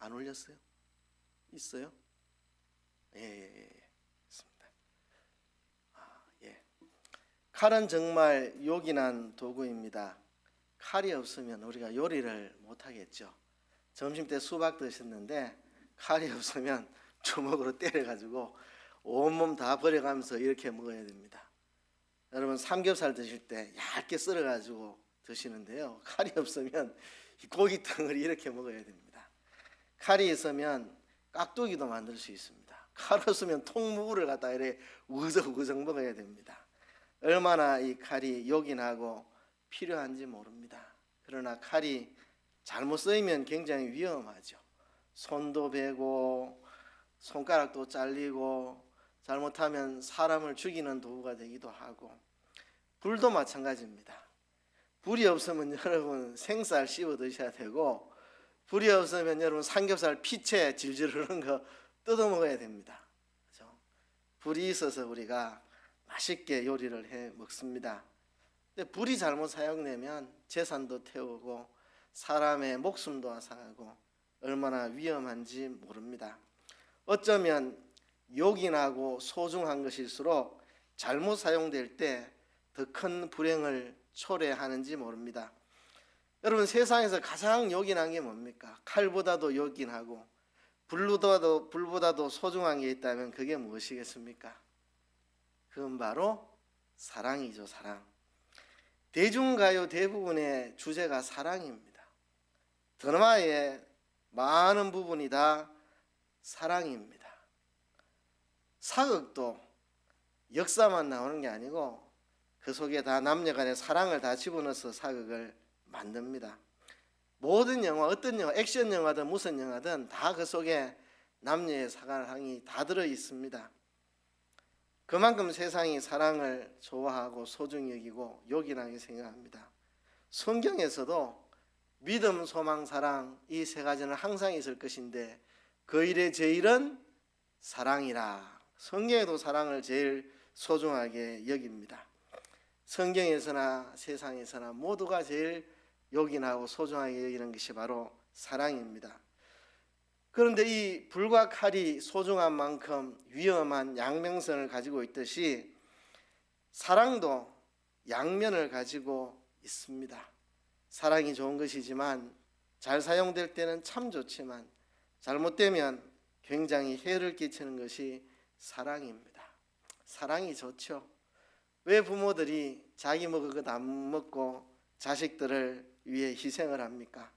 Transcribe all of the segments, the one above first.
안 올렸어요? 있어요? 예. 있습니다. 예. 칼은 정말 요긴한 도구입니다. 칼이 없으면 우리가 요리를 못하겠죠. 점심 때 수박 드셨는데 칼이 없으면 주먹으로 때려가지고 온몸 다 버려가면서 이렇게 먹어야 됩니다. 여러분 삼겹살 드실 때 얇게 썰어가지고 드시는데요, 칼이 없으면 고기탕을 이렇게 먹어야 됩니다. 칼이 있으면 깍두기도 만들 수 있습니다. 칼 없으면 통무를 갖다 이렇게 우거적 먹어야 됩니다. 얼마나 이 칼이 요긴하고 필요한지 모릅니다. 그러나 칼이 잘못 쓰이면 굉장히 위험하죠. 손도 베고 손가락도 잘리고 잘못하면 사람을 죽이는 도구가 되기도 하고, 불도 마찬가지입니다. 불이 없으면 여러분 생쌀 씹어 드셔야 되고, 불이 없으면 여러분 삼겹살 피채 질질 흐르는 거 뜯어 먹어야 됩니다. 그렇죠? 불이 있어서 우리가 맛있게 요리를 해 먹습니다. 근데 불이 잘못 사용되면 재산도 태우고 사람의 목숨도 앗아가고 얼마나 위험한지 모릅니다. 어쩌면 요긴하고 소중한 것일수록 잘못 사용될 때 더 큰 불행을 초래하는지 모릅니다. 여러분 세상에서 가장 요긴한 게 뭡니까? 칼보다도 요긴하고 불보다도 소중한 게 있다면 그게 무엇이겠습니까? 그건 바로 사랑이죠. 사랑. 대중가요 대부분의 주제가 사랑입니다. 드라마의 많은 부분이 다 사랑입니다. 사극도 역사만 나오는 게 아니고 그 속에 다 남녀간의 사랑을 다 집어넣어서 사극을 만듭니다. 모든 영화, 어떤 영화, 액션 영화든 무슨 영화든 다 그 속에 남녀의 사랑이 다 들어 있습니다. 그만큼 세상이 사랑을 좋아하고 소중히 여기고 요긴하게 생각합니다. 성경에서도 믿음, 소망, 사랑 이 세 가지는 항상 있을 것인데 그 일의 제일은 사랑이라. 성경에도 사랑을 제일 소중하게 여깁니다. 성경에서나 세상에서나 모두가 제일 요긴하고 소중하게 여기는 것이 바로 사랑입니다. 그런데 이 불과 칼이 소중한 만큼 위험한 양면성을 가지고 있듯이 사랑도 양면을 가지고 있습니다. 사랑이 좋은 것이지만 잘 사용될 때는 참 좋지만 잘못되면 굉장히 해를 끼치는 것이 사랑입니다. 사랑이 좋죠. 왜 부모들이 자기 먹을 것 안 먹고 자식들을 위해 희생을 합니까?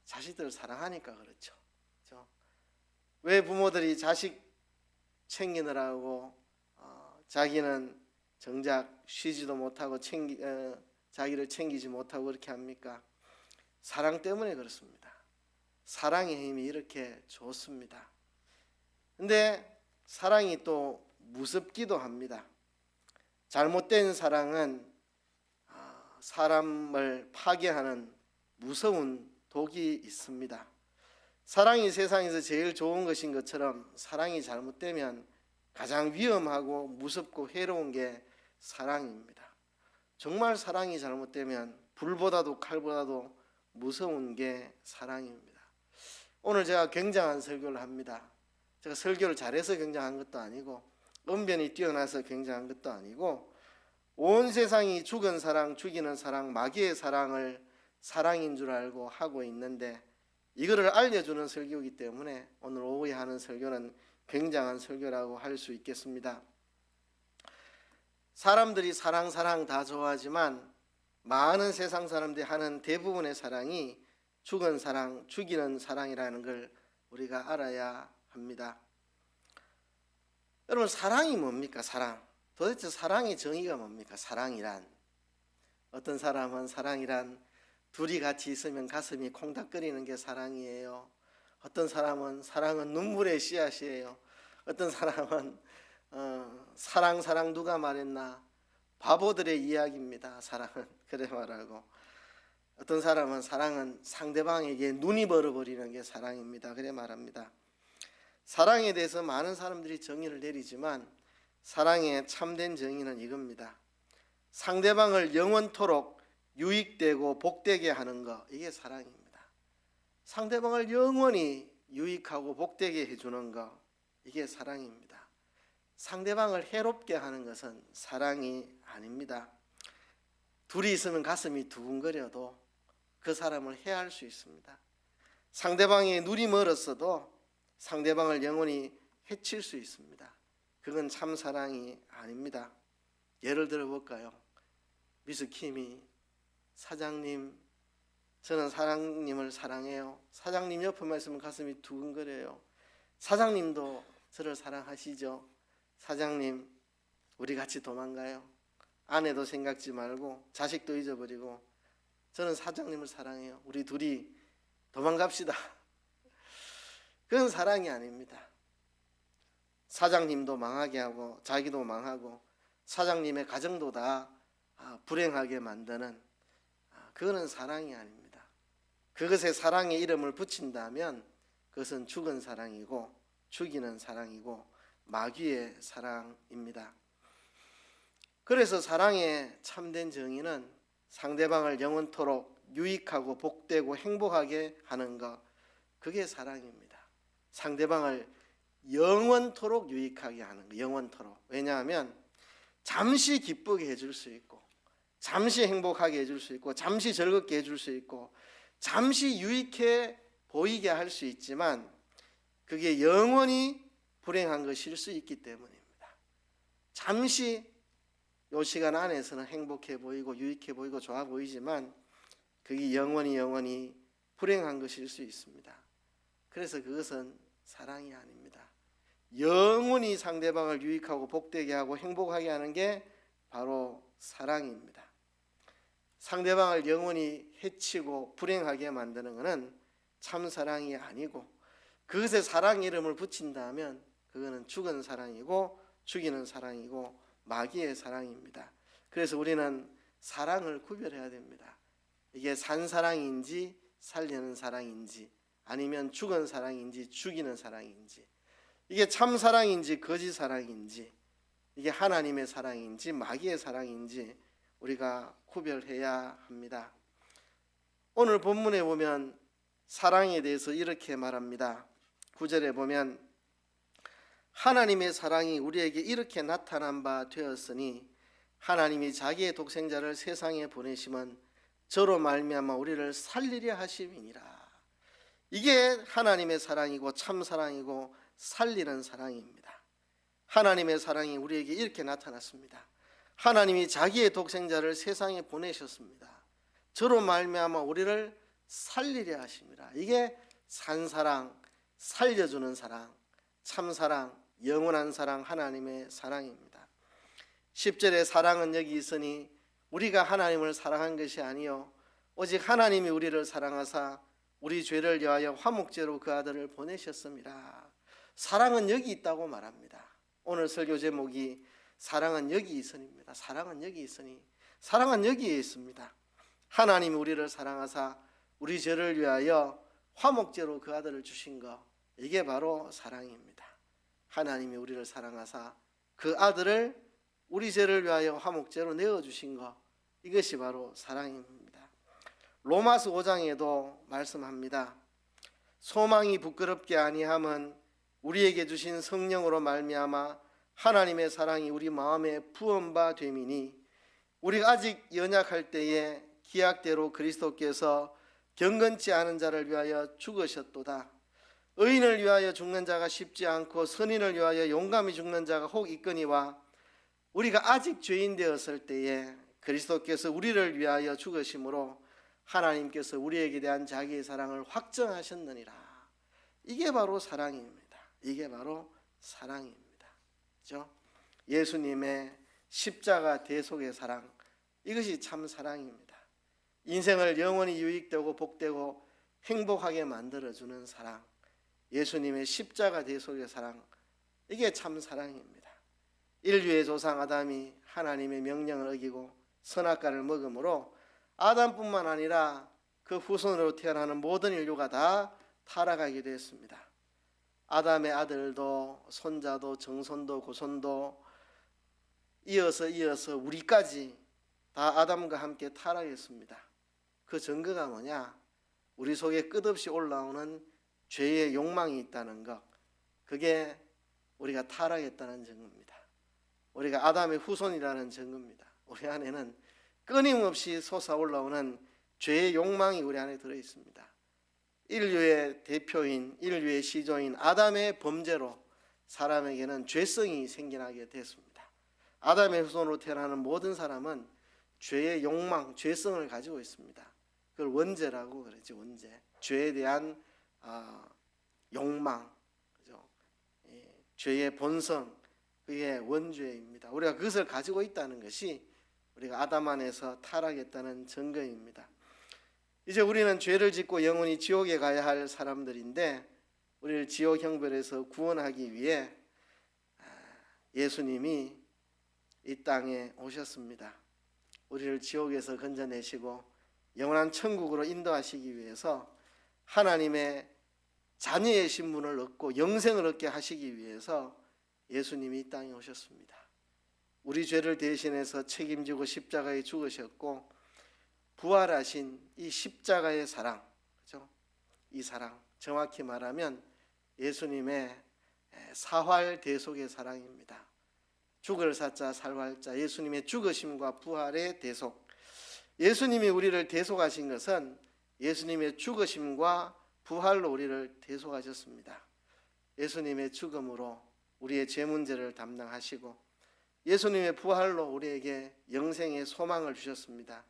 자식들을 사랑하니까 그렇죠. 왜 부모들이 자식 챙기느라고 자기는 정작 쉬지도 못하고 자기를 챙기지 못하고 그렇게 합니까? 사랑 때문에 그렇습니다. 사랑의 힘이 이렇게 좋습니다. 근데 사랑이 또 무섭기도 합니다. 잘못된 사랑은 사람을 파괴하는 무서운 독이 있습니다. 사랑이 세상에서 제일 좋은 것인 것처럼 사랑이 잘못되면 가장 위험하고 무섭고 해로운 게 사랑입니다. 정말 사랑이 잘못되면 불보다도 칼보다도 무서운 게 사랑입니다. 오늘 제가 굉장한 설교를 합니다. 제가 설교를 잘해서 굉장한 것도 아니고 언변이 뛰어나서 굉장한 것도 아니고 온 세상이 죽은 사랑, 죽이는 사랑, 마귀의 사랑을 사랑인 줄 알고 하고 있는데 이거를 알려주는 설교이기 때문에 오늘 오후에 하는 설교는 굉장한 설교라고 할 수 있겠습니다. 사람들이 사랑 다 좋아하지만 많은 세상 사람들이 하는 대부분의 사랑이 죽은 사랑, 죽이는 사랑이라는 걸 우리가 알아야 합니다. 여러분 사랑이 뭡니까? 사랑. 도대체 사랑의 정의가 뭡니까? 사랑이란. 어떤 사람은 사랑이란 둘이 같이 있으면 가슴이 콩닥거리는 게 사랑이에요. 어떤 사람은 사랑은 눈물의 씨앗이에요. 어떤 사람은 사랑 누가 말했나? 바보들의 이야기입니다. 사랑은 그래 말하고 어떤 사람은 사랑은 상대방에게 눈이 벌어버리는 게 사랑입니다. 그래 말합니다. 사랑에 대해서 많은 사람들이 정의를 내리지만 사랑의 참된 정의는 이겁니다. 상대방을 영원토록 유익되고 복되게 하는 것, 이게 사랑입니다. 상대방을 영원히 유익하고 복되게 해주는 것, 이게 사랑입니다. 상대방을 해롭게 하는 것은 사랑이 아닙니다. 둘이 있으면 가슴이 두근거려도 그 사람을 해할 수 있습니다. 상대방의 눈이 멀었어도 상대방을 영원히 해칠 수 있습니다. 그건 참 사랑이 아닙니다. 예를 들어 볼까요? 미스킴이 사장님, 저는 사장님을 사랑해요. 사장님 옆에만 있으면 가슴이 두근거려요. 사장님도 저를 사랑하시죠? 사장님, 우리 같이 도망가요. 아내도 생각지 말고 자식도 잊어버리고 저는 사장님을 사랑해요. 우리 둘이 도망갑시다. 그건 사랑이 아닙니다. 사장님도 망하게 하고 자기도 망하고 사장님의 가정도 다 불행하게 만드는, 그거는 사랑이 아닙니다. 그것에 사랑의 이름을 붙인다면 그것은 죽은 사랑이고 죽이는 사랑이고 마귀의 사랑입니다. 그래서 사랑의 참된 정의는 상대방을 영원토록 유익하고 복되고 행복하게 하는 것, 그게 사랑입니다. 상대방을 영원토록 유익하게 하는 것, 영원토록. 왜냐하면 잠시 기쁘게 해줄 수 있고 잠시 행복하게 해줄 수 있고 잠시 즐겁게 해줄 수 있고 잠시 유익해 보이게 할 수 있지만 그게 영원히 불행한 것일 수 있기 때문입니다. 잠시 이 시간 안에서는 행복해 보이고 유익해 보이고 좋아 보이지만 그게 영원히 불행한 것일 수 있습니다. 그래서 그것은 사랑이 아닙니다. 영원히 상대방을 유익하고 복되게 하고 행복하게 하는 게 바로 사랑입니다. 상대방을 영원히 해치고 불행하게 만드는 것은 참 사랑이 아니고 그것에 사랑 이름을 붙인다면 그거는 죽은 사랑이고 죽이는 사랑이고 마귀의 사랑입니다. 그래서 우리는 사랑을 구별해야 됩니다. 이게 산 사랑인지 살리는 사랑인지 아니면 죽은 사랑인지 죽이는 사랑인지, 이게 참 사랑인지 거짓 사랑인지, 이게 하나님의 사랑인지 마귀의 사랑인지 우리가 구별해야 합니다. 오늘 본문에 보면 사랑에 대해서 이렇게 말합니다. 9절에 보면 하나님의 사랑이 우리에게 이렇게 나타난 바 되었으니 하나님이 자기의 독생자를 세상에 보내심은 저로 말미암아 우리를 살리려 하심이니라. 이게 하나님의 사랑이고 참 사랑이고 살리는 사랑입니다. 하나님의 사랑이 우리에게 이렇게 나타났습니다. 하나님이 자기의 독생자를 세상에 보내셨습니다. 저로 말미암아 우리를 살리려 하심이라. 이게 산 사랑, 살려주는 사랑, 참 사랑, 영원한 사랑, 하나님의 사랑입니다. 10절에 사랑은 여기 있으니 우리가 하나님을 사랑한 것이 아니요 오직 하나님이 우리를 사랑하사 우리 죄를 위하여 화목제로 그 아들을 보내셨습니다. 사랑은 여기 있다고 말합니다. 오늘 설교 제목이 사랑은 여기 있으니입니다. 사랑은 여기 있으니, 사랑은 여기에 있습니다. 하나님이 우리를 사랑하사 우리 죄를 위하여 화목제로 그 아들을 주신 것, 이게 바로 사랑입니다. 하나님이 우리를 사랑하사 그 아들을 우리 죄를 위하여 화목제로 내어주신 것, 이것이 바로 사랑입니다. 로마서 5장에도 말씀합니다. 소망이 부끄럽게 아니함은 우리에게 주신 성령으로 말미암아 하나님의 사랑이 우리 마음에 부은 바 됨이니 우리가 아직 연약할 때에 기약대로 그리스도께서 경건치 않은 자를 위하여 죽으셨도다. 의인을 위하여 죽는 자가 쉽지 않고 선인을 위하여 용감히 죽는 자가 혹 있거니와 우리가 아직 죄인 되었을 때에 그리스도께서 우리를 위하여 죽으심으로 하나님께서 우리에게 대한 자기의 사랑을 확정하셨느니라. 이게 바로 사랑입니다. 이게 바로 사랑입니다. 그렇죠? 예수님의 십자가 대속의 사랑, 이것이 참 사랑입니다. 인생을 영원히 유익되고 복되고 행복하게 만들어주는 사랑, 예수님의 십자가 대속의 사랑, 이게 참 사랑입니다. 인류의 조상 아담이 하나님의 명령을 어기고 선악과를 먹음으로 아담뿐만 아니라 그 후손으로 태어나는 모든 인류가 다 타락하게 됐습니다. 아담의 아들도 손자도 정손도 고손도 이어서 우리까지 다 아담과 함께 타락했습니다. 그 증거가 뭐냐? 우리 속에 끝없이 올라오는 죄의 욕망이 있다는 것, 그게 우리가 타락했다는 증거입니다. 우리가 아담의 후손이라는 증거입니다. 우리 안에는 끊임없이 솟아올라오는 죄의 욕망이 우리 안에 들어있습니다. 인류의 대표인, 인류의 시조인 아담의 범죄로 사람에게는 죄성이 생겨나게 됐습니다. 아담의 후손으로 태어나는 모든 사람은 죄의 욕망, 죄성을 가지고 있습니다. 그걸 원죄라고 그러죠. 원죄. 죄에 대한 욕망, 그죠? 죄의 본성, 그게 원죄입니다. 우리가 그것을 가지고 있다는 것이 우리가 아담 안에서 타락했다는 증거입니다. 이제 우리는 죄를 짓고 영원히 지옥에 가야 할 사람들인데, 우리를 지옥 형벌에서 구원하기 위해 예수님이 이 땅에 오셨습니다. 우리를 지옥에서 건져내시고 영원한 천국으로 인도하시기 위해서, 하나님의 자녀의 신분을 얻고 영생을 얻게 하시기 위해서 예수님이 이 땅에 오셨습니다. 우리 죄를 대신해서 책임지고 십자가에 죽으셨고, 부활하신 이 십자가의 사랑, 그렇죠? 이 사랑, 정확히 말하면 예수님의 사활 대속의 사랑입니다. 죽을 사자 살활 자, 예수님의 죽으심과 부활의 대속. 예수님이 우리를 대속하신 것은 예수님의 죽으심과 부활로 우리를 대속하셨습니다. 예수님의 죽음으로 우리의 죄 문제를 담당하시고, 예수님의 부활로 우리에게 영생의 소망을 주셨습니다.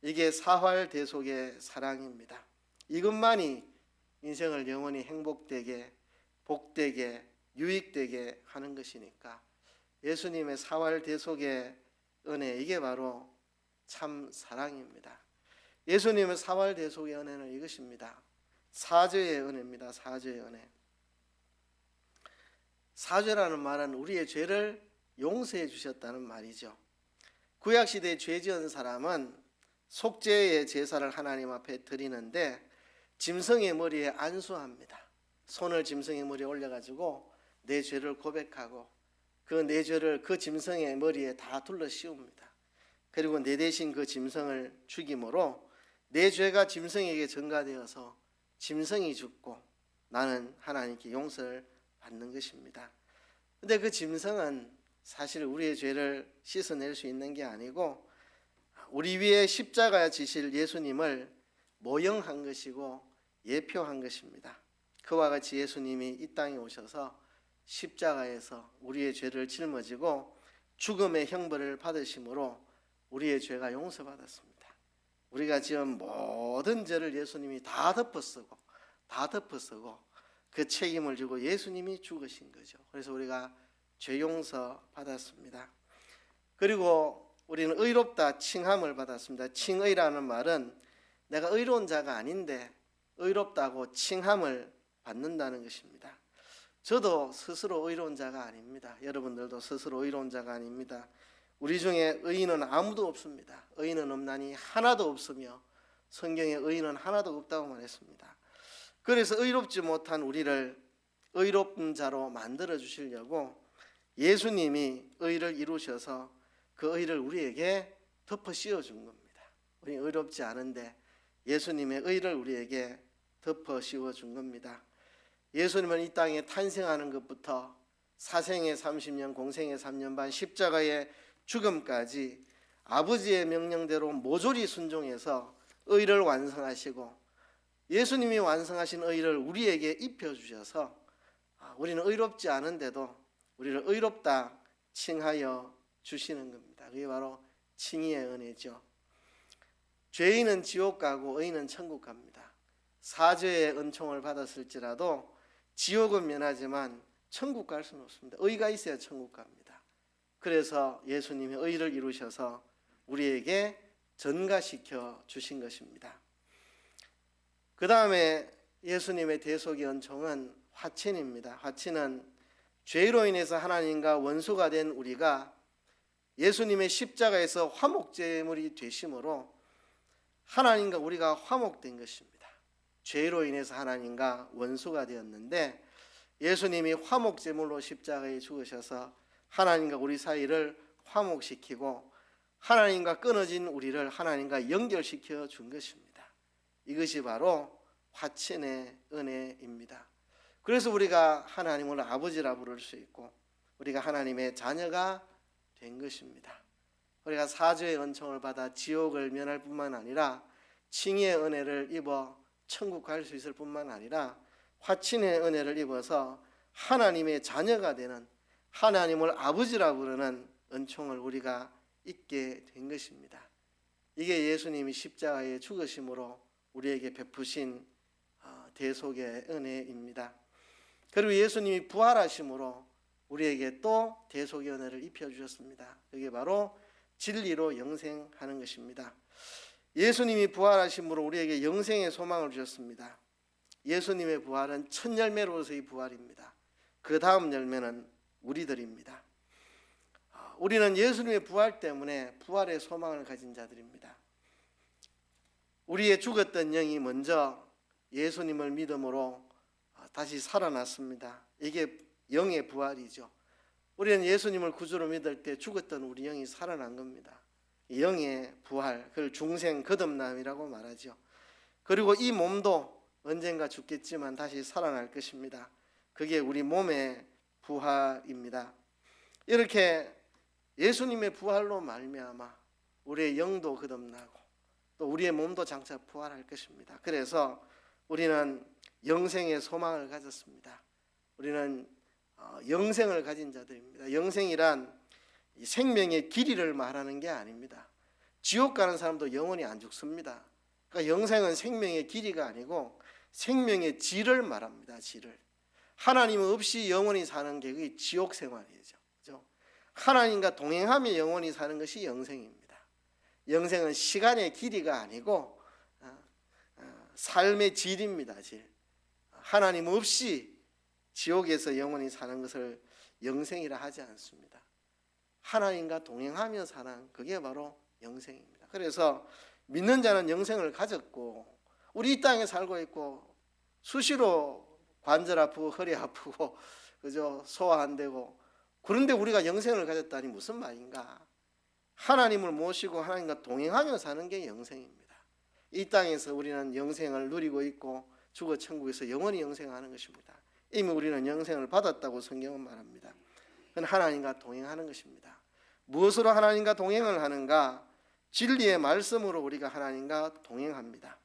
이게 사활 대속의 사랑입니다. 이것만이 인생을 영원히 행복되게, 복되게, 유익되게 하는 것이니까 예수님의 사활 대속의 은혜, 이게 바로 참 사랑입니다. 예수님의 사활 대속의 은혜는 이것입니다. 사죄의 은혜입니다. 사죄의 은혜. 사죄라는 말은 우리의 죄를 용서해 주셨다는 말이죠. 구약시대에 죄 지은 사람은 속죄의 제사를 하나님 앞에 드리는데 짐승의 머리에 안수합니다. 손을 짐승의 머리에 올려가지고 내 죄를 고백하고 그 내 죄를 그 짐승의 머리에 다 둘러 씌웁니다. 그리고 내 대신 그 짐승을 죽임으로 내 죄가 짐승에게 전가되어서 짐승이 죽고 나는 하나님께 용서를 받는 것입니다. 근데 그 짐승은 사실 우리의 죄를 씻어낼 수 있는 게 아니고 우리 위에 십자가에 지실 예수님을 모형한 것이고 예표한 것입니다. 그와 같이 예수님이 이 땅에 오셔서 십자가에서 우리의 죄를 짊어지고 죽음의 형벌을 받으심으로 우리의 죄가 용서받았습니다. 우리가 지은 모든 죄를 예수님이 다 덮어쓰고 그 책임을 지고 예수님이 죽으신 거죠. 그래서 우리가 죄 용서 받았습니다. 그리고 우리는 의롭다 칭함을 받았습니다. 칭의라는 말은 내가 의로운 자가 아닌데 의롭다고 칭함을 받는다는 것입니다. 저도 스스로 의로운 자가 아닙니다. 여러분들도 스스로 의로운 자가 아닙니다. 우리 중에 의인은 아무도 없습니다. 의인은 없나니 하나도 없으며 성경에 의인은 하나도 없다고 말했습니다. 그래서 의롭지 못한 우리를 의롭은 자로 만들어 주시려고 예수님이 의를 이루셔서 그 의를 우리에게 덮어 씌워준 겁니다. 우리 의롭지 않은데 예수님의 의를 우리에게 덮어 씌워준 겁니다. 예수님은 이 땅에 탄생하는 것부터 사생의 30년, 공생의 3년 반, 십자가의 죽음까지 아버지의 명령대로 모조리 순종해서 의를 완성하시고 예수님이 완성하신 의를 우리에게 입혀주셔서 우리는 의롭지 않은데도 우리를 의롭다 칭하여 주시는 겁니다. 그게 바로 칭의의 은혜죠. 죄인은 지옥 가고 의인은 천국 갑니다. 사죄의 은총을 받았을지라도 지옥은 면하지만 천국 갈 수는 없습니다. 의가 있어야 천국 갑니다. 그래서 예수님이 의를 이루셔서 우리에게 전가시켜 주신 것입니다. 그 다음에 예수님의 대속의 은총은 화친입니다. 화친은 죄로 인해서 하나님과 원수가 된 우리가 예수님의 십자가에서 화목제물이 되심으로 하나님과 우리가 화목된 것입니다. 죄로 인해서 하나님과 원수가 되었는데 예수님이 화목제물로 십자가에 죽으셔서 하나님과 우리 사이를 화목시키고 하나님과 끊어진 우리를 하나님과 연결시켜 준 것입니다. 이것이 바로 화친의 은혜입니다. 그래서 우리가 하나님을 아버지라 부를 수 있고 우리가 하나님의 자녀가 된 것입니다. 우리가 사죄의 은총을 받아 지옥을 면할 뿐만 아니라 칭의의 은혜를 입어 천국 갈 수 있을 뿐만 아니라 화친의 은혜를 입어서 하나님의 자녀가 되는, 하나님을 아버지라 부르는 은총을 우리가 잊게 된 것입니다. 이게 예수님이 십자가에 죽으심으로 우리에게 베푸신 대속의 은혜입니다. 그리고 예수님이 부활하심으로 우리에게 또 대속의 은혜를 입혀주셨습니다. 그게 바로 진리로 영생하는 것입니다. 예수님이 부활하심으로 우리에게 영생의 소망을 주셨습니다. 예수님의 부활은 첫 열매로서의 부활입니다. 그 다음 열매는 우리들입니다. 우리는 예수님의 부활 때문에 부활의 소망을 가진 자들입니다. 우리의 죽었던 영이 먼저 예수님을 믿음으로 다시 살아났습니다. 이게 영의 부활이죠. 우리는 예수님을 구주로 믿을 때 죽었던 우리 영이 살아난 겁니다. 영의 부활, 그걸 중생 거듭남이라고 말하죠. 그리고 이 몸도 언젠가 죽겠지만 다시 살아날 것입니다. 그게 우리 몸의 부활입니다. 이렇게 예수님의 부활로 말미암아 우리의 영도 거듭나고 또 우리의 몸도 장차 부활할 것입니다. 그래서 우리는 영생의 소망을 가졌습니다. 우리는 영생을 가진 자들입니다. 영생이란 생명의 길이를 말하는 게 아닙니다. 지옥 가는 사람도 영원히 안 죽습니다. 그러니까 영생은 생명의 길이가 아니고 생명의 질을 말합니다. 질을. 하나님 없이 영원히 사는 게 그게 지옥 생활이죠. 그렇죠? 하나님과 동행하며 영원히 사는 것이 영생입니다. 영생은 시간의 길이가 아니고 삶의 질입니다. 질. 하나님 없이 지옥에서 영원히 사는 것을 영생이라 하지 않습니다. 하나님과 동행하며 사는 그게 바로 영생입니다. 그래서 믿는 자는 영생을 가졌고 우리 이 땅에 살고 있고 수시로 관절 아프고 허리 아프고 그죠? 소화 안 되고 그런데 우리가 영생을 가졌다니 무슨 말인가? 하나님을 모시고 하나님과 동행하며 사는 게 영생입니다. 이 땅에서 우리는 영생을 누리고 있고 죽어 천국에서 영원히 영생하는 것입니다. 이미 우리는 영생을 받았다고 성경은 말합니다. 그건 하나님과 동행하는 것입니다. 무엇으로 하나님과 동행을 하는가? 진리의 말씀으로 우리가 하나님과 동행합니다.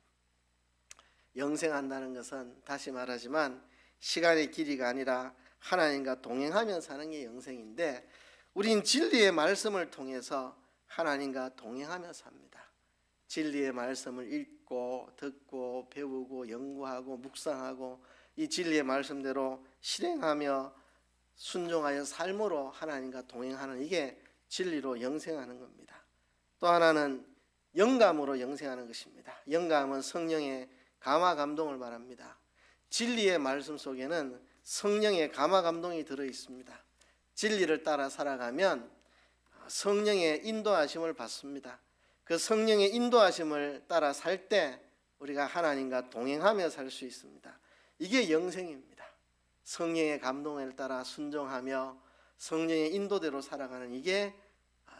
영생한다는 것은 다시 말하지만 시간의 길이가 아니라 하나님과 동행하며 사는 게 영생인데 우린 진리의 말씀을 통해서 하나님과 동행하며 삽니다. 진리의 말씀을 읽고 듣고 배우고 연구하고 묵상하고 이 진리의 말씀대로 실행하며 순종하여 삶으로 하나님과 동행하는 이게 진리로 영생하는 겁니다. 또 하나는 영감으로 영생하는 것입니다. 영감은 성령의 감화 감동을 말합니다. 진리의 말씀 속에는 성령의 감화 감동이 들어 있습니다. 진리를 따라 살아가면 성령의 인도하심을 받습니다. 그 성령의 인도하심을 따라 살 때 우리가 하나님과 동행하며 살 수 있습니다. 이게 영생입니다. 성령의 감동을 따라 순종하며 성령의 인도대로 살아가는 이게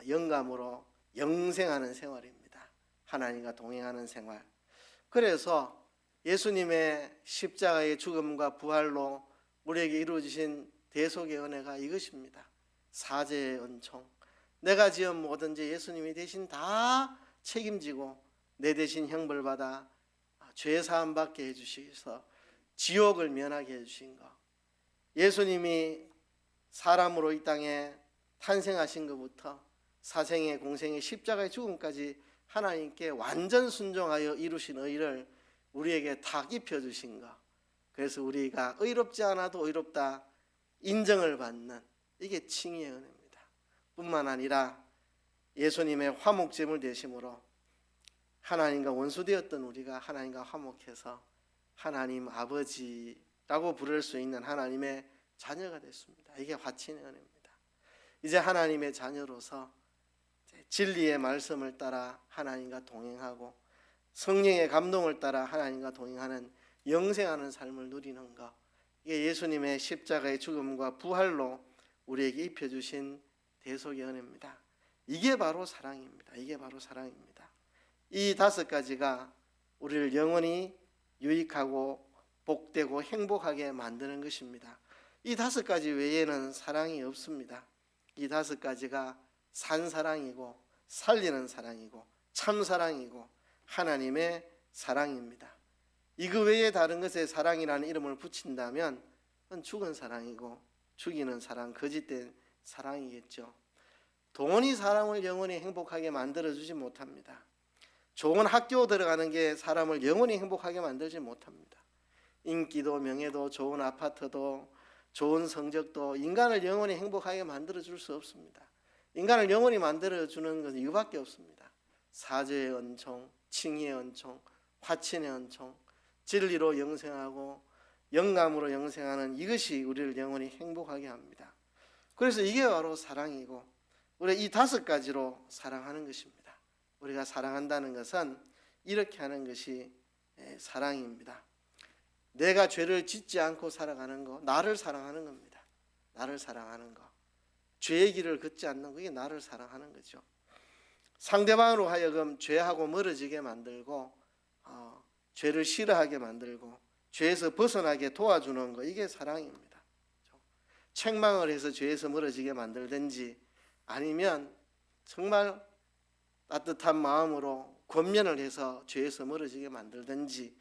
영감으로 영생하는 생활입니다. 하나님과 동행하는 생활. 그래서 예수님의 십자가의 죽음과 부활로 우리에게 이루어지신 대속의 은혜가 이것입니다. 사죄의 은총. 내가 지은 모든 죄 예수님이 대신 다 책임지고 내 대신 형벌받아 죄 사함 받게 해주셔서 지옥을 면하게 해주신 것. 예수님이 사람으로 이 땅에 탄생하신 것부터 사생의 공생의 십자가의 죽음까지 하나님께 완전 순종하여 이루신 의를 우리에게 탁 입혀주신 것. 그래서 우리가 의롭지 않아도 의롭다 인정을 받는 이게 칭의의 은혜입니다. 뿐만 아니라 예수님의 화목제물 되심으로 하나님과 원수되었던 우리가 하나님과 화목해서 하나님 아버지라고 부를 수 있는 하나님의 자녀가 됐습니다. 이게 화친의 은혜입니다. 이제 하나님의 자녀로서 진리의 말씀을 따라 하나님과 동행하고 성령의 감동을 따라 하나님과 동행하는 영생하는 삶을 누리는 것. 이게 예수님의 십자가의 죽음과 부활로 우리에게 입혀주신 대속의 은혜입니다. 이게 바로 사랑입니다. 이게 바로 사랑입니다. 이 5가지가 우리를 영원히 유익하고 복되고 행복하게 만드는 것입니다. 이 5가지 외에는 사랑이 없습니다. 이 5가지가 산사랑이고 살리는 사랑이고 참사랑이고 하나님의 사랑입니다. 이거 외에 다른 것에 사랑이라는 이름을 붙인다면 그건 죽은 사랑이고 죽이는 사랑, 거짓된 사랑이겠죠. 돈이 사람을 영원히 행복하게 만들어주지 못합니다. 좋은 학교 들어가는 게 사람을 영원히 행복하게 만들지 못합니다. 인기도 명예도 좋은 아파트도 좋은 성적도 인간을 영원히 행복하게 만들어줄 수 없습니다. 인간을 영원히 만들어주는 것은 이거밖에 없습니다. 사죄의 은총, 칭의의 은총, 화친의 은총, 진리로 영생하고 영감으로 영생하는 이것이 우리를 영원히 행복하게 합니다. 그래서 이게 바로 사랑이고 우리가 이 5가지로 사랑하는 것입니다. 우리가 사랑한다는 것은 이렇게 하는 것이 사랑입니다. 내가 죄를 짓지 않고 살아가는 거, 나를 사랑하는 겁니다. 나를 사랑하는 거. 죄의 길을 걷지 않는 그게 나를 사랑하는 거죠. 상대방으로 하여금 죄하고 멀어지게 만들고 죄를 싫어하게 만들고 죄에서 벗어나게 도와주는 거, 이게 사랑입니다. 책망을 해서 죄에서 멀어지게 만들든지 아니면 정말 따뜻한 마음으로 권면을 해서 죄에서 멀어지게 만들든지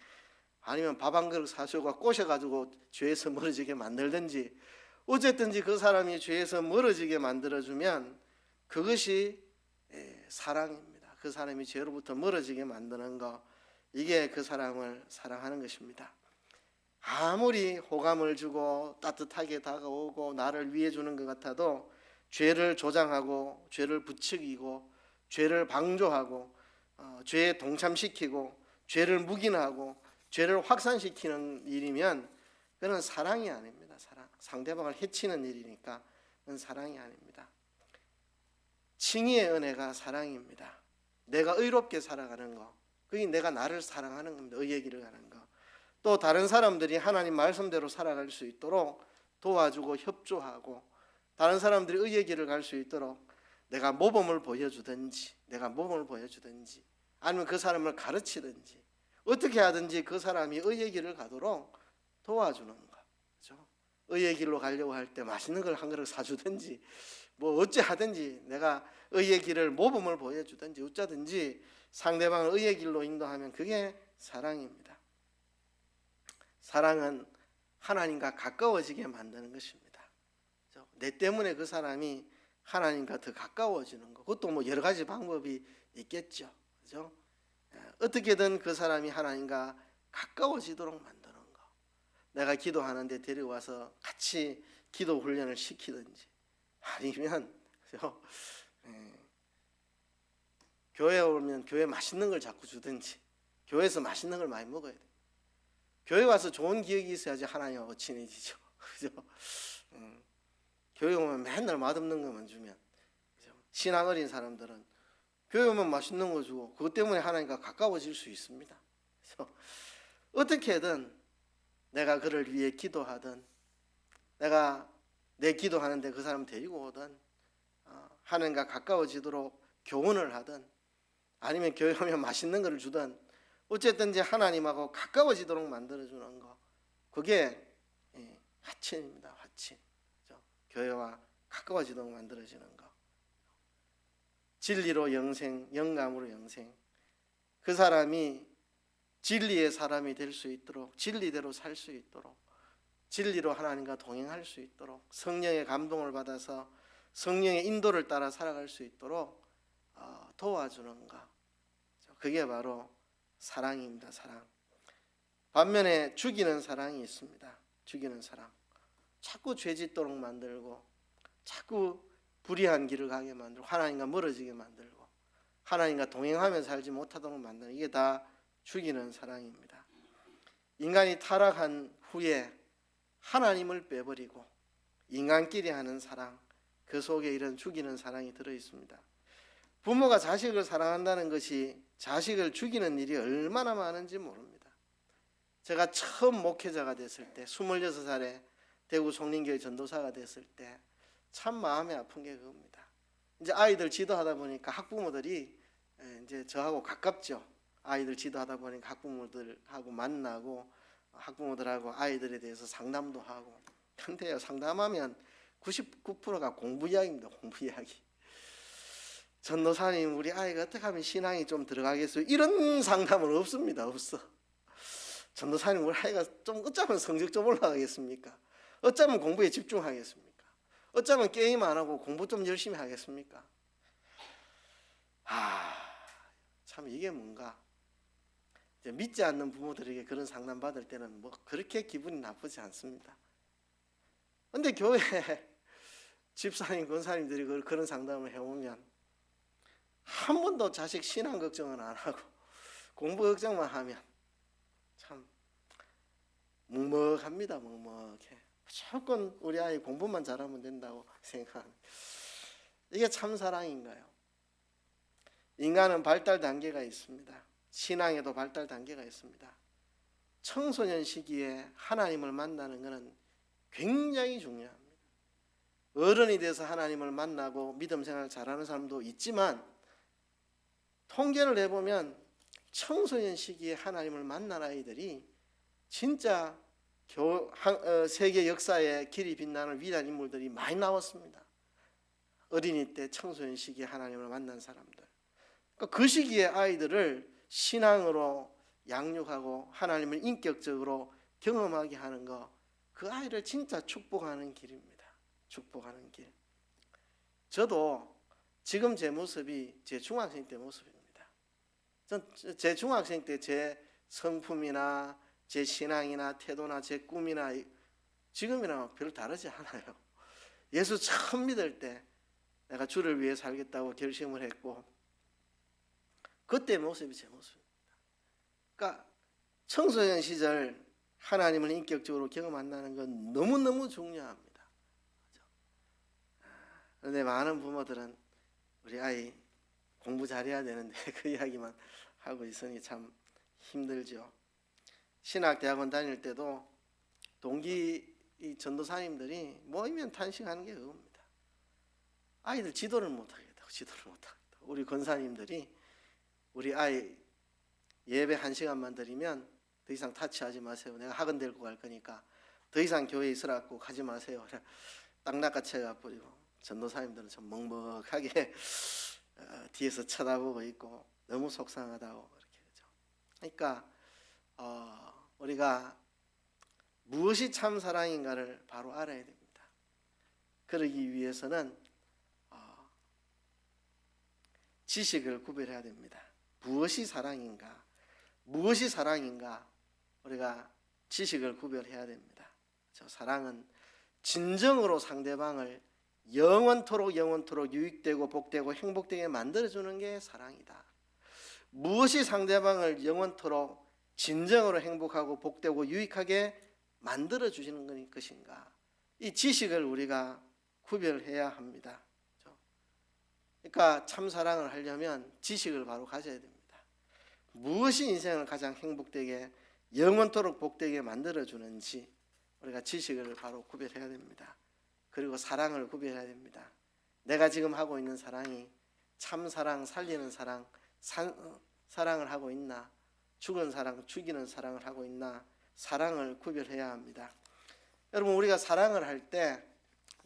아니면 밥 한 그릇 사주고 꼬셔가지고 죄에서 멀어지게 만들든지 어쨌든지 그 사람이 죄에서 멀어지게 만들어주면 그것이 사랑입니다. 그 사람이 죄로부터 멀어지게 만드는 거, 이게 그 사람을 사랑하는 것입니다. 아무리 호감을 주고 따뜻하게 다가오고 나를 위해 주는 것 같아도 죄를 조장하고 죄를 부추기고 죄를 방조하고 죄에 동참시키고 죄를 묵인하고 죄를 확산시키는 일이면 그건 사랑이 아닙니다. 상대방을 해치는 일이니까 그건 사랑이 아닙니다. 칭의의 은혜가 사랑입니다. 내가 의롭게 살아가는 거, 그게 내가 나를 사랑하는 겁니다. 의의 길을 가는 거. 또 다른 사람들이 하나님 말씀대로 살아갈 수 있도록 도와주고 협조하고 다른 사람들이 의의 길을 갈 수 있도록 내가 모범을 보여주든지 아니면 그 사람을 가르치든지 어떻게 하든지 그 사람이 의의 길을 가도록 도와주는 거. 그렇죠? 의의 길로 가려고 할 때 맛있는 걸 한 그릇 사주든지 뭐 어찌 하든지 내가 의의 길을 모범을 보여주든지 어쩌든지 상대방을 의의 길로 인도하면 그게 사랑입니다. 사랑은 하나님과 가까워지게 만드는 것입니다. 그렇죠? 내 때문에 그 사람이 하나님과 더 가까워지는 거. 그것도 뭐 여러 가지 방법이 있겠죠. 그렇죠? 어떻게든 그 사람이 하나님과 가까워지도록 만드는 거. 내가 기도하는데 데려와서 같이 기도 훈련을 시키든지 아니면 그렇죠? 교회에 오면 교회 맛있는 걸 자꾸 주든지 교회에서 맛있는 걸 많이 먹어야 돼요. 교회 와서 좋은 기억이 있어야지 하나님하고 친해지죠. 그죠? 교회 오면 맨날 맛없는 것만 주면 그죠? 신앙 어린 사람들은 교회 오면 맛있는 거 주고 그것 때문에 하나님과 가까워질 수 있습니다. 그래서 어떻게든 내가 그를 위해 기도하든 내가 내 기도하는데 그 사람 데리고 오든 하나님과 가까워지도록 교훈을 하든 아니면 교회 오면 맛있는 거를 주든 어쨌든지 하나님하고 가까워지도록 만들어주는 거, 그게 화친입니다. 화친. 그렇죠? 교회와 가까워지도록 만들어지는 거. 진리로 영생, 영감으로 영생. 그 사람이 진리의 사람이 될 수 있도록 진리대로 살 수 있도록 진리로 하나님과 동행할 수 있도록 성령의 감동을 받아서 성령의 인도를 따라 살아갈 수 있도록 도와주는 것. 그게 바로 사랑입니다. 사랑. 반면에 죽이는 사랑이 있습니다. 죽이는 사랑. 자꾸 죄 짓도록 만들고 자꾸 불의한 길을 가게 만들고 하나님과 멀어지게 만들고 하나님과 동행하며 살지 못하도록 만드는, 이게 다 죽이는 사랑입니다. 인간이 타락한 후에 하나님을 빼버리고 인간끼리 하는 사랑, 그 속에 이런 죽이는 사랑이 들어있습니다. 부모가 자식을 사랑한다는 것이 자식을 죽이는 일이 얼마나 많은지 모릅니다. 제가 처음 목회자가 됐을 때 26살에 대구 송림교회 전도사가 됐을 때 참 마음이 아픈 게 그겁니다. 이제 아이들 지도하다 보니까 학부모들이 이제 저하고 가깝죠. 아이들 지도하다 보니까 학부모들하고 만나고 학부모들하고 아이들에 대해서 상담도 하고. 근데요, 상담하면 99%가 공부 이야기입니다. 공부 이야기. 전도사님, 우리 아이가 어떻게 하면 신앙이 좀 들어가겠어요? 이런 상담은 없습니다. 없어. 전도사님, 우리 아이가 좀 어쩌면 성적 좀 올라가겠습니까? 어쩌면 공부에 집중하겠습니까? 어쩌면 게임 안 하고 공부 좀 열심히 하겠습니까? 참 이게 뭔가. 이제 믿지 않는 부모들에게 그런 상담 받을 때는 뭐 그렇게 기분이 나쁘지 않습니다. 근데 교회 집사님, 권사님들이 그런 상담을 해오면 한 번도 자식 신앙 걱정은 안 하고 공부 걱정만 하면 참 먹먹합니다. 먹먹해. 무조건 우리 아이 공부만 잘하면 된다고 생각하는. 이게 참 사랑인가요? 인간은 발달 단계가 있습니다. 신앙에도 발달 단계가 있습니다. 청소년 시기에 하나님을 만나는 것은 굉장히 중요합니다. 어른이 돼서 하나님을 만나고 믿음 생활 잘하는 사람도 있지만 통계를 해보면 청소년 시기에 하나님을 만난 아이들이 진짜 세계 역사에 길이 빛나는 위대한 인물들이 많이 나왔습니다. 어린이 때 청소년 시기에 하나님을 만난 사람들. 그러니까 그 시기에 아이들을 신앙으로 양육하고 하나님을 인격적으로 경험하게 하는 거, 그 아이를 진짜 축복하는 길입니다. 축복하는 길. 저도 지금 제 모습이 제 중학생 때 모습입니다. 전 제 중학생 때 제 성품이나 제 신앙이나 태도나 제 꿈이나 지금이랑 별 다르지 않아요. 예수 처음 믿을 때 내가 주를 위해 살겠다고 결심을 했고, 그때 모습이 제 모습입니다. 그러니까 청소년 시절 하나님을 인격적으로 경험 한다는 건 너무너무 중요합니다. 그런데 많은 부모들은 우리 아이 공부 잘해야 되는데 그 이야기만 하고 있으니 참 힘들죠. 신학대학원 다닐 때도 동기 전도사님들이 모이면 탄식하는 게 그겁니다. 아이들 지도를 못하겠다고. 우리 권사님들이 우리 아이 예배 1시간만 드리면 더 이상 타치하지 마세요. 내가 학원 데리고 갈 거니까 더 이상 교회에 있으라고 가지 마세요. 딱 낚아채가버리고 전도사님들은 좀 먹먹하게 뒤에서 쳐다보고 있고 너무 속상하다고 그렇게 그죠. 그러니까 우리가 무엇이 참 사랑인가를 바로 알아야 됩니다. 그러기 위해서는 지식을 구별해야 됩니다. 무엇이 사랑인가, 무엇이 사랑인가, 우리가 지식을 구별해야 됩니다. 사랑은 진정으로 상대방을 영원토록 유익되고 복되고 행복되게 만들어주는 게 사랑이다. 무엇이 상대방을 영원토록 진정으로 행복하고 복되고 유익하게 만들어주시는 것인가, 이 지식을 우리가 구별해야 합니다. 그러니까 참 사랑을 하려면 지식을 바로 가져야 됩니다. 무엇이 인생을 가장 행복되게 영원토록 복되게 만들어주는지 우리가 지식을 바로 구별해야 됩니다. 그리고 사랑을 구별해야 됩니다. 내가 지금 하고 있는 사랑이 참 사랑, 살리는 사랑, 사랑을 하고 있나, 죽은 사랑, 죽이는 사랑을 하고 있나, 사랑을 구별해야 합니다. 여러분, 우리가 사랑을 할 때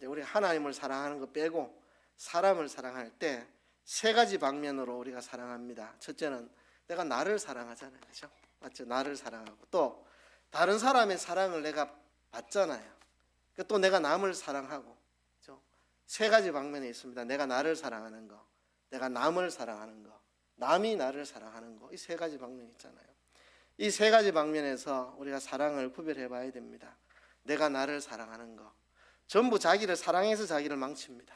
우리가 하나님을 사랑하는 거 빼고 사람을 사랑할 때 세 가지 방면으로 우리가 사랑합니다. 첫째는 내가 나를 사랑하잖아요. 그렇죠? 맞죠? 나를 사랑하고 또 다른 사람의 사랑을 내가 받잖아요. 또 내가 남을 사랑하고. 그렇죠? 세 가지 방면이 있습니다. 내가 나를 사랑하는 거, 내가 남을 사랑하는 거, 남이 나를 사랑하는 거. 이 세 가지 방면이 있잖아요. 이 세 가지 방면에서 우리가 사랑을 구별해 봐야 됩니다. 내가 나를 사랑하는 거, 전부 자기를 사랑해서 자기를 망칩니다.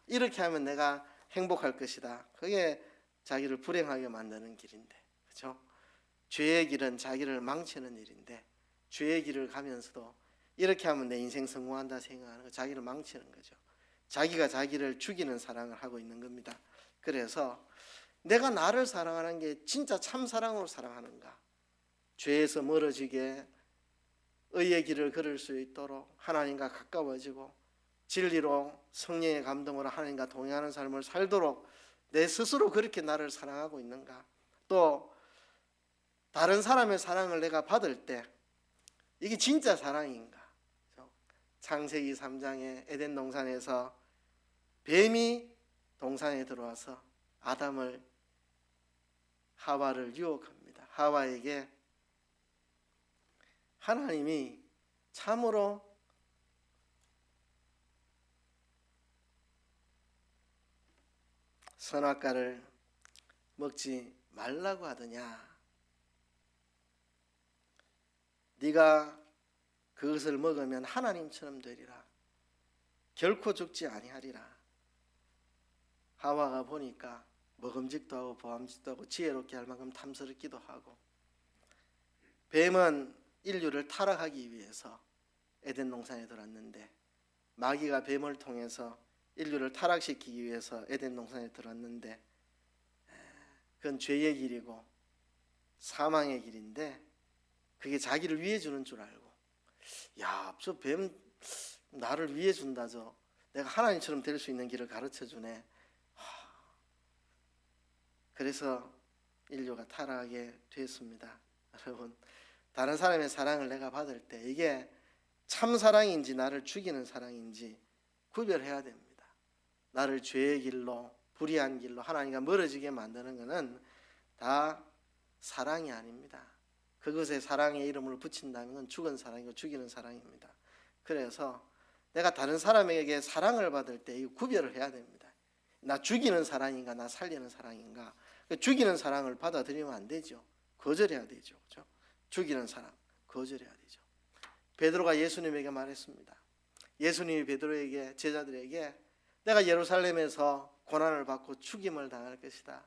이렇게 하면 내가 행복할 것이다. 그게 자기를 불행하게 만드는 길인데, 그렇죠? 죄의 길은 자기를 망치는 일인데, 죄의 길을 가면서도 이렇게 하면 내 인생 성공한다 생각하는 거, 자기를 망치는 거죠. 자기가 자기를 죽이는 사랑을 하고 있는 겁니다. 그래서 내가 나를 사랑하는 게 진짜 참 사랑으로 사랑하는가, 죄에서 멀어지게 의의 길을 걸을 수 있도록 하나님과 가까워지고 진리로 성령의 감동으로 하나님과 동행하는 삶을 살도록 내 스스로 그렇게 나를 사랑하고 있는가, 또 다른 사람의 사랑을 내가 받을 때 이게 진짜 사랑인가? 창세기 3장의 에덴 동산에서 뱀이 동산에 들어와서 아담을 하와를 유혹합니다. 하와에게 하나님이 참으로 선악과를 먹지 말라고 하더냐? 네가 그것을 먹으면 하나님처럼 되리라. 결코 죽지 아니하리라. 하와가 보니까 먹음직도 하고 보암직도 하고 지혜롭게 할 만큼 탐스럽기도 하고, 뱀은 인류를 타락하기 위해서 에덴 동산에 들어왔는데, 마귀가 뱀을 통해서 인류를 타락시키기 위해서 에덴 동산에 들어왔는데, 그건 죄의 길이고 사망의 길인데 그게 자기를 위해 주는 줄 알고, 야, 저 뱀 나를 위해 준다, 저 내가 하나님처럼 될 수 있는 길을 가르쳐 주네. 그래서 인류가 타락하게 됐습니다. 여러분, 다른 사람의 사랑을 내가 받을 때 이게 참 사랑인지 나를 죽이는 사랑인지 구별해야 됩니다. 나를 죄의 길로, 불의한 길로 하나님과 멀어지게 만드는 것은 다 사랑이 아닙니다. 그것에 사랑의 이름을 붙인다는 건 죽은 사랑이고 죽이는 사랑입니다. 그래서 내가 다른 사람에게 사랑을 받을 때 이 구별을 해야 됩니다. 나 죽이는 사랑인가, 나 살리는 사랑인가. 죽이는 사랑을 받아들이면 안 되죠. 거절해야 되죠. 그렇죠? 죽이는 사랑 거절해야 되죠. 베드로가 예수님에게 말했습니다. 예수님이 베드로에게, 제자들에게 내가 예루살렘에서 고난을 받고 죽임을 당할 것이다.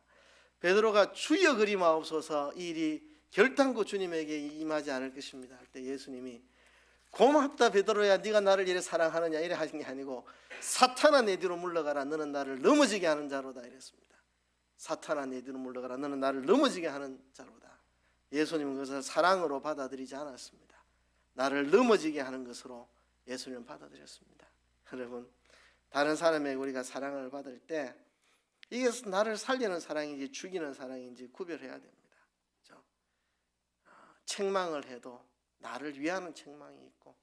베드로가 주여 그리마옵소서, 이 일이 결단코 주님에게 임하지 않을 것입니다 할 때 예수님이 고맙다 베드로야, 네가 나를 이래 사랑하느냐 이래 하신 게 아니고 사탄아 내 뒤로 물러가라, 너는 나를 넘어지게 하는 자로다 이랬습니다. 사탄아 내 뒤로 물러가라, 너는 나를 넘어지게 하는 자로다. 예수님은 그것을 사랑으로 받아들이지 않았습니다. 나를 넘어지게 하는 것으로 예수님은 받아들였습니다. 여러분, 다른 사람에게 우리가 사랑을 받을 때 이게 나를 살리는 사랑인지 죽이는 사랑인지 구별해야 됩니다. 그렇죠? 책망을 해도 나를 위하는 책망이 있고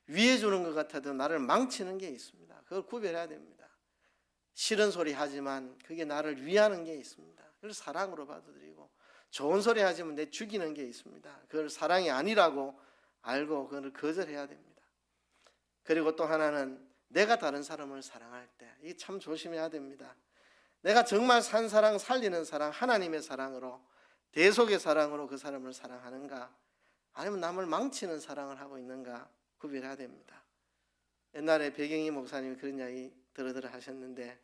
위해 주는 것 같아도 나를 망치는 게 있습니다. 그걸 구별해야 됩니다. 싫은 소리 하지만 그게 나를 위하는 게 있습니다. 그걸 사랑으로 받아들이고, 좋은 소리 하지만 내 죽이는 게 있습니다. 그걸 사랑이 아니라고 알고 그걸 거절해야 됩니다. 그리고 또 하나는 내가 다른 사람을 사랑할 때 이게 참 조심해야 됩니다. 내가 정말 산 사랑, 살리는 사랑, 하나님의 사랑으로, 대속의 사랑으로 그 사람을 사랑하는가, 아니면 남을 망치는 사랑을 하고 있는가 구별해야 됩니다. 옛날에 배경희 목사님이 그런 이야기 들어 하셨는데,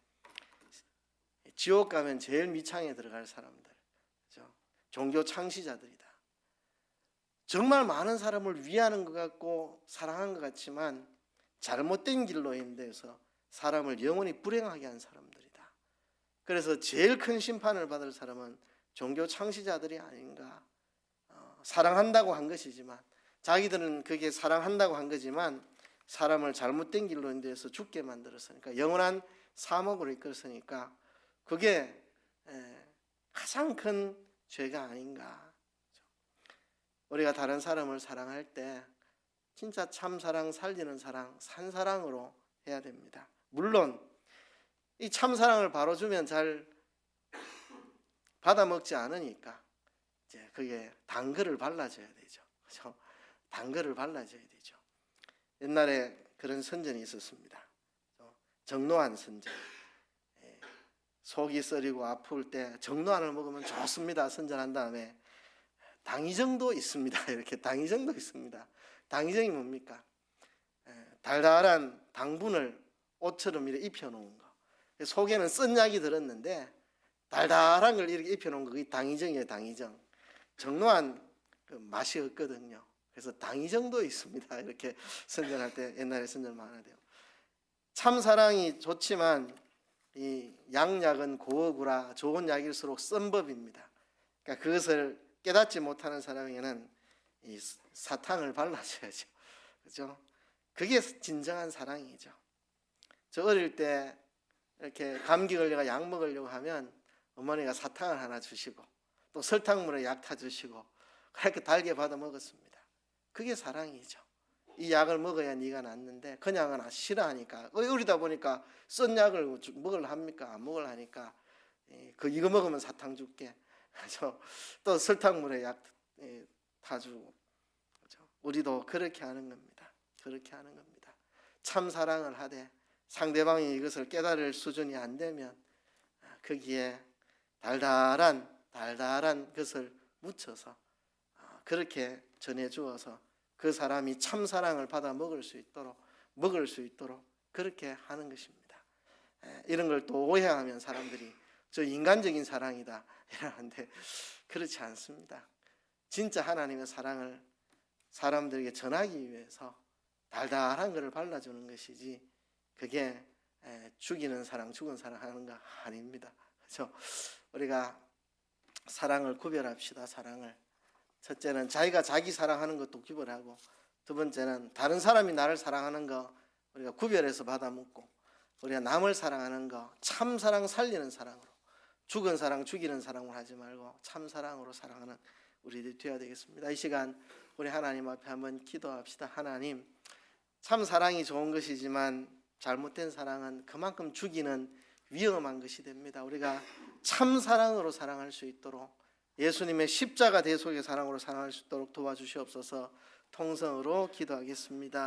지옥 가면 제일 밑창에 들어갈 사람들, 그렇죠? 종교 창시자들이다. 정말 많은 사람을 위하는 것 같고 사랑한 것 같지만 잘못된 길로 인해서 사람을 영원히 불행하게 한 사람들이다. 그래서 제일 큰 심판을 받을 사람은 종교 창시자들이 아닌가. 사랑한다고 한 것이지만, 자기들은 그게 사랑한다고 한 거지만 사람을 잘못된 길로 인해서 죽게 만들었으니까, 영원한 사목으로 이끌었으니까 그게 가장 큰 죄가 아닌가. 우리가 다른 사람을 사랑할 때 진짜 참 사랑, 살리는 사랑, 산 사랑으로 해야 됩니다. 물론 이 참 사랑을 바로 주면 잘 받아 먹지 않으니까 이제 그게 단거를 발라줘야 되죠. 그렇죠? 단거를 발라줘야 되죠. 옛날에 그런 선전이 있었습니다. 정노한 선전. 속이 쓰리고 아플 때 정노한을 먹으면 좋습니다 선전한 다음에 당위정도 있습니다. 이렇게 당위정도 있습니다. 당위정이 뭡니까? 달달한 당분을 옷처럼 이렇게 입혀놓은 거. 속에는 쓴 약이 들었는데 달달한 걸 이렇게 입혀놓은 거, 그게 당위정이에요. 당위정. 정노한 그 맛이 없거든요. 그래서 당위정도 있습니다. 이렇게 선전할 때 옛날에 선전 많아요. 참 사랑이 좋지만 이 양약은 고어구라, 좋은 약일수록 쓴 법입니다. 그러니까 그것을 깨닫지 못하는 사람에게는 이 사탕을 발라줘야죠. 그렇죠? 그게 진정한 사랑이죠. 저 어릴 때 이렇게 감기 걸려가 약 먹으려고 하면 어머니가 사탕을 하나 주시고, 또 설탕물에 약 타주시고 그렇게 달게 받아 먹었습니다. 그게 사랑이죠. 이 약을 먹어야 네가 낫는데 그냥은 싫어하니까 어리다 보니까 쓴 약을 먹으려 합니까? 안 먹으려 하니까 이거 먹으면 사탕 줄게. 그래서 또 설탕물에 약 타주고 그렇죠? 우리도 그렇게 하는 겁니다. 그렇게 하는 겁니다. 참 사랑을 하되 상대방이 이것을 깨달을 수준이 안 되면 거기에 달달한 것을 묻혀서 그렇게 전해주어서 그 사람이 참 사랑을 받아 먹을 수 있도록 그렇게 하는 것입니다. 이런 걸 또 오해하면 사람들이 저 인간적인 사랑이다 이러는데 그렇지 않습니다. 진짜 하나님의 사랑을 사람들에게 전하기 위해서 달달한 것을 발라주는 것이지 그게 죽이는 사랑, 죽은 사랑 하는 거 아닙니다. 그렇죠? 우리가 사랑을 구별합시다. 사랑을 첫째는 자기가 자기 사랑하는 것도 구별하고 두 번째는 다른 사람이 나를 사랑하는 거 우리가 구별해서 받아 먹고 우리가 남을 사랑하는 거 참 사랑 살리는 사랑으로 죽은 사랑 죽이는 사랑을 하지 말고 참 사랑으로 사랑하는 우리들이 되어야 되겠습니다. 이 시간 우리 하나님 앞에 한번 기도합시다. 하나님, 참 사랑이 좋은 것이지만 잘못된 사랑은 그만큼 죽이는 위험한 것이 됩니다. 우리가 참 사랑으로 사랑할 수 있도록 예수님의 십자가 대속의 사랑으로 사랑할 수 있도록 도와주시옵소서. 통성으로 기도하겠습니다.